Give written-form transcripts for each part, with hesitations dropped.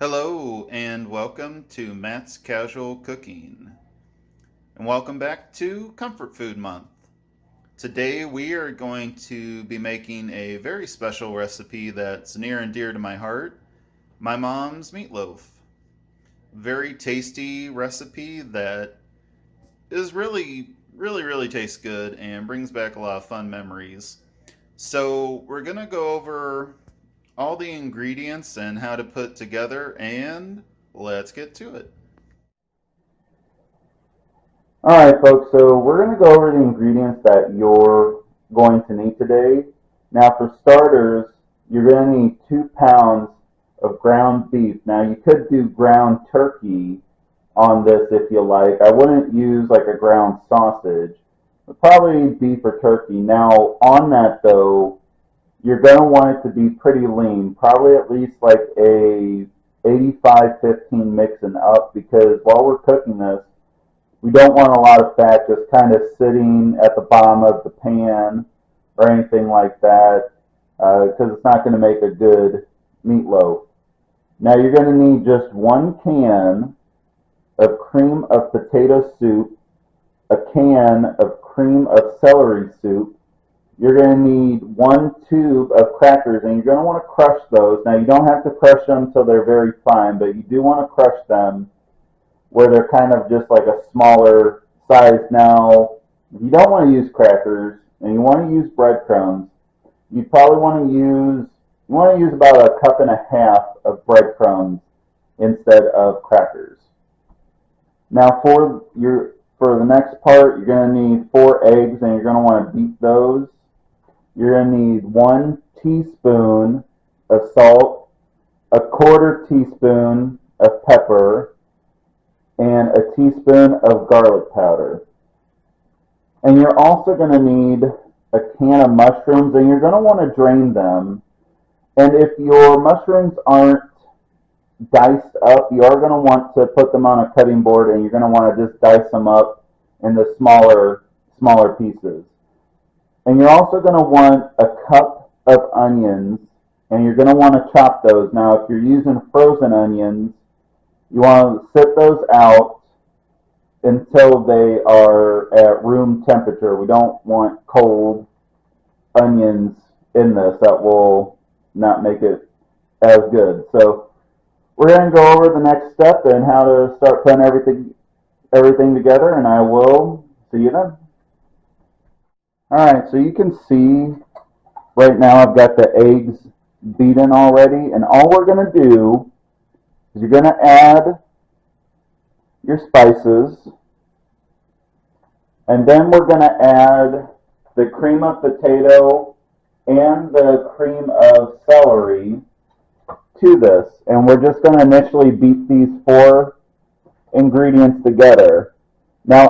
Hello and welcome to Matt's Casual Cooking. And welcome back to Comfort Food Month. Today we are going to be making a very special recipe that's near and dear to my heart, my mom's meatloaf. Very tasty recipe that is really tastes good and brings back a lot of fun memories. So we're going to go over all the ingredients and how to put together, and let's get to it. Alright folks, so we're going to go over the ingredients that you're going to need today. Now for starters, you're going to need 2 pounds of ground beef. Now you could do ground turkey on this if you like. I wouldn't use like a ground sausage, but probably beef or turkey. Now on that though, you're going to want it to be pretty lean, probably at least like a 85-15 mix and up, because while we're cooking this, we don't want a lot of fat just kind of sitting at the bottom of the pan or anything like that, because it's not going to make a good meatloaf. Now you're going to need just 1 can of cream of potato soup, a can of cream of celery soup. You're going to need 1 tube of crackers, and you're going to want to crush those. Now you don't have to crush them until they're very fine, but you do want to crush them where they're kind of just like a smaller size. Now, if you don't want to use crackers and you want to use breadcrumbs, you probably want to use about a cup and a half of breadcrumbs instead of crackers. Now for the next part, you're going to need 4 eggs, and you're going to want to beat those. You're going to need 1 teaspoon of salt, a 1/4 teaspoon of pepper, and a teaspoon of garlic powder. And you're also going to need a can of mushrooms, and you're going to want to drain them. And if your mushrooms aren't diced up, you are going to want to put them on a cutting board, and you're going to want to just dice them up into smaller pieces. And you're also going to want a cup of onions, and you're going to want to chop those. Now, if you're using frozen onions, you want to sit those out until they are at room temperature. We don't want cold onions in this. That will not make it as good. So we're going to go over the next step and how to start putting everything together, and I will see you then. Alright, so you can see right now I've got the eggs beaten already, and all we're going to do is you're going to add your spices, and then we're going to add the cream of potato and the cream of celery to this, and we're just going to initially beat these 4 ingredients together. Now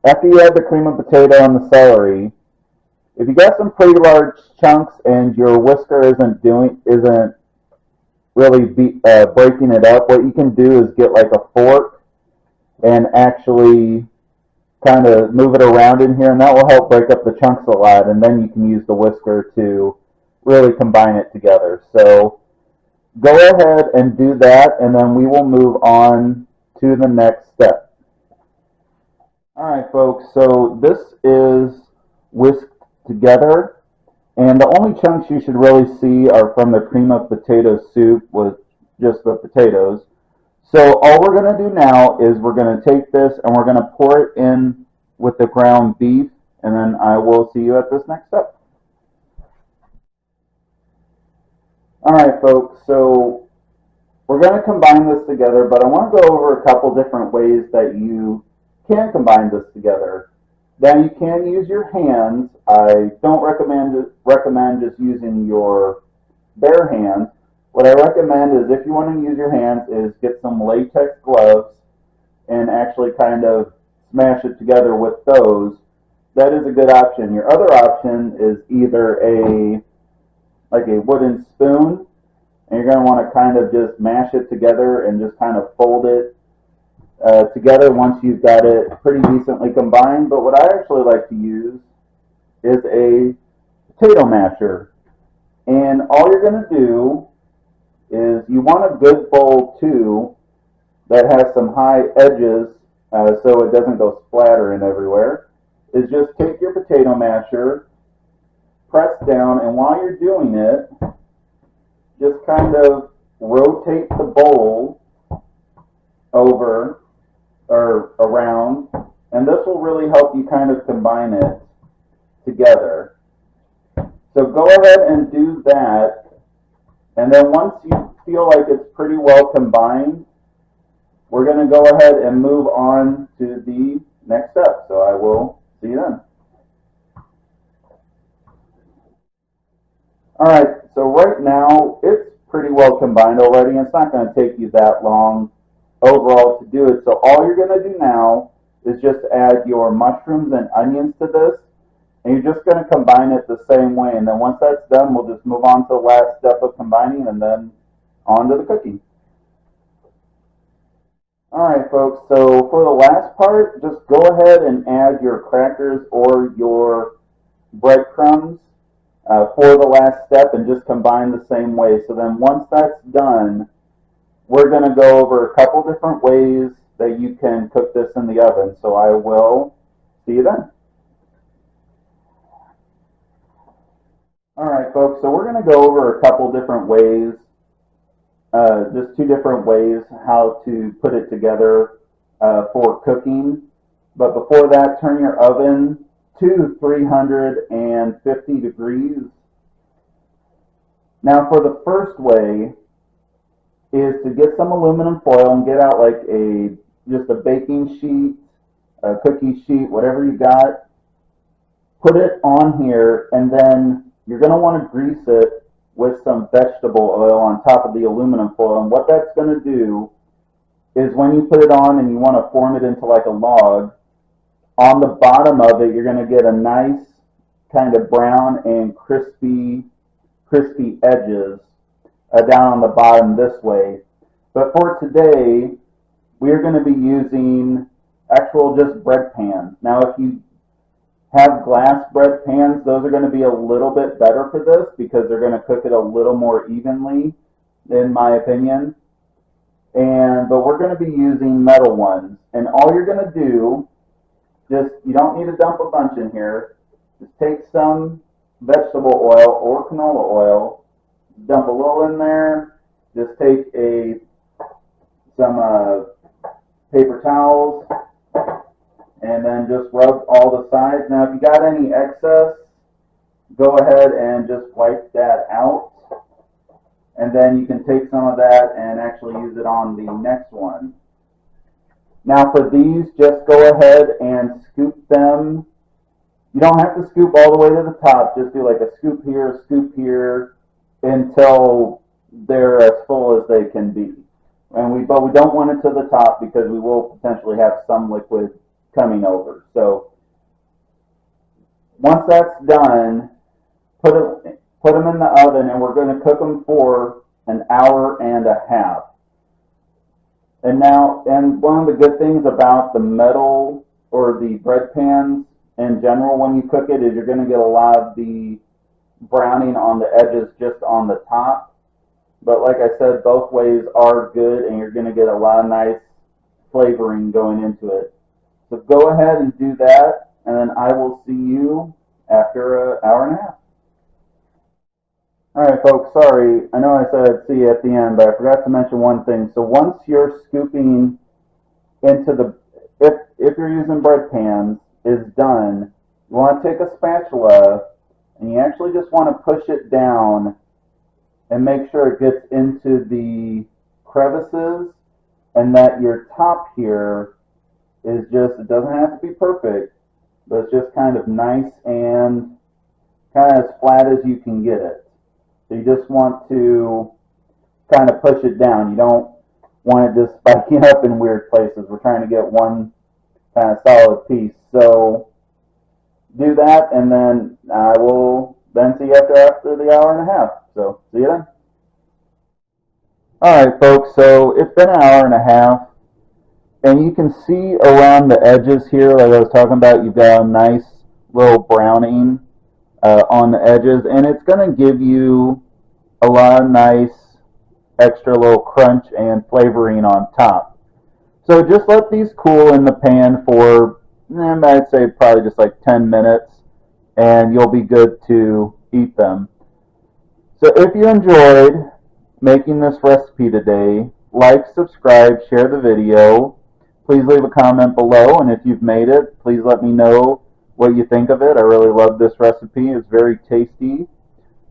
after you add the cream of potato and the celery, if you got some pretty large chunks and your whisker isn't really breaking it up, what you can do is get like a fork and actually kind of move it around in here, and that will help break up the chunks a lot, and then you can use the whisker to really combine it together. So go ahead and do that, and then we will move on to the next step. Alright folks, so this is whisked together, and the only chunks you should really see are from the cream of potato soup with just the potatoes. So all we're going to do now is we're going to take this and we're going to pour it in with the ground beef, and then I will see you at this next step. Alright folks, so we're going to combine this together, but I want to go over a couple different ways that you can combine this together. Now you can use your hands. I don't recommend just using your bare hands. What I recommend is, if you want to use your hands, is get some latex gloves and actually kind of smash it together with those. That is a good option. Your other option is either a wooden spoon, and you're going to want to kind of just mash it together and just kind of fold it together once you've got it pretty decently combined. But what I actually like to use is a potato masher. And all you're going to do is you want a good bowl too that has some high edges so it doesn't go splattering everywhere. Is just take your potato masher, press down, and while you're doing it, just kind of rotate the bowl over or around, and this will really help you kind of combine it together. So go ahead and do that, and then once you feel like it's pretty well combined, we're going to go ahead and move on to the next step. So I will see you then. All right, so right now it's pretty well combined already. It's not going to take you that long overall to do it. So all you're going to do now is just add your mushrooms and onions to this, and you're just going to combine it the same way. And then once that's done, we'll just move on to the last step of combining and then on to the cooking. All right, folks, so for the last part, just go ahead and add your crackers or your breadcrumbs for the last step and just combine the same way. So then once that's done, we're going to go over a couple different ways that you can cook this in the oven. So I will see you then. All right, folks, so we're going to go over a couple different ways, just two different ways how to put it together for cooking. But before that, turn your oven to 350 degrees. Now for the first way is to get some aluminum foil and get out like just a baking sheet, a cookie sheet, whatever you got. Put it on here, and then you're going to want to grease it with some vegetable oil on top of the aluminum foil. And what that's going to do is when you put it on and you want to form it into like a log, on the bottom of it, you're going to get a nice kind of brown and crispy edges down on the bottom this way. But for today, we're going to be using actual just bread pans. Now, if you have glass bread pans, those are going to be a little bit better for this because they're going to cook it a little more evenly, in my opinion. But we're going to be using metal ones. And all you're going to do, you don't need to dump a bunch in here. Just take some vegetable oil or canola oil, dump a little in there. Just take some paper towels, and then just rub all the sides. Now, if you got any excess, go ahead and just wipe that out. And then you can take some of that and actually use it on the next one. Now for these, just go ahead and scoop them. You don't have to scoop all the way to the top. Just do like a scoop here, until they're as full as they can be. But we don't want it to the top because we will potentially have some liquid coming over. So once that's done, put them in the oven, and we're going to cook them for an hour and a half. And one of the good things about the metal or the bread pans in general when you cook it is you're going to get a lot of the browning on the edges just on the top. But like I said, both ways are good, and you're going to get a lot of nice flavoring going into it. So go ahead and do that, and then I will see you after an hour and a half. All right, folks, sorry. I know I said I'd see you at the end, but I forgot to mention one thing. So once you're scooping into if you're using bread pans, is done, you want to take a spatula, and you actually just want to push it down and make sure it gets into the crevices, and that your top here is just, it doesn't have to be perfect, but it's just kind of nice and kind of as flat as you can get it. So you just want to kind of push it down. You don't want it just spiking up in weird places. We're trying to get one kind of solid piece. So do that, and then I will then see you after the hour and a half. So see you then. All right, folks, so it's been an hour and a half, and you can see around the edges here, like I was talking about, you've got a nice little browning on the edges, and it's going to give you a lot of nice extra little crunch and flavoring on top. So just let these cool in the pan for, I'd say probably just like 10 minutes, and you'll be good to eat them. So if you enjoyed making this recipe today, like, subscribe, share the video. Please leave a comment below, and if you've made it, please let me know what you think of it. I really love this recipe. It's very tasty.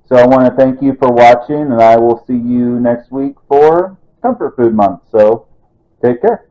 So I want to thank you for watching, and I will see you next week for Comfort Food Month. So take care.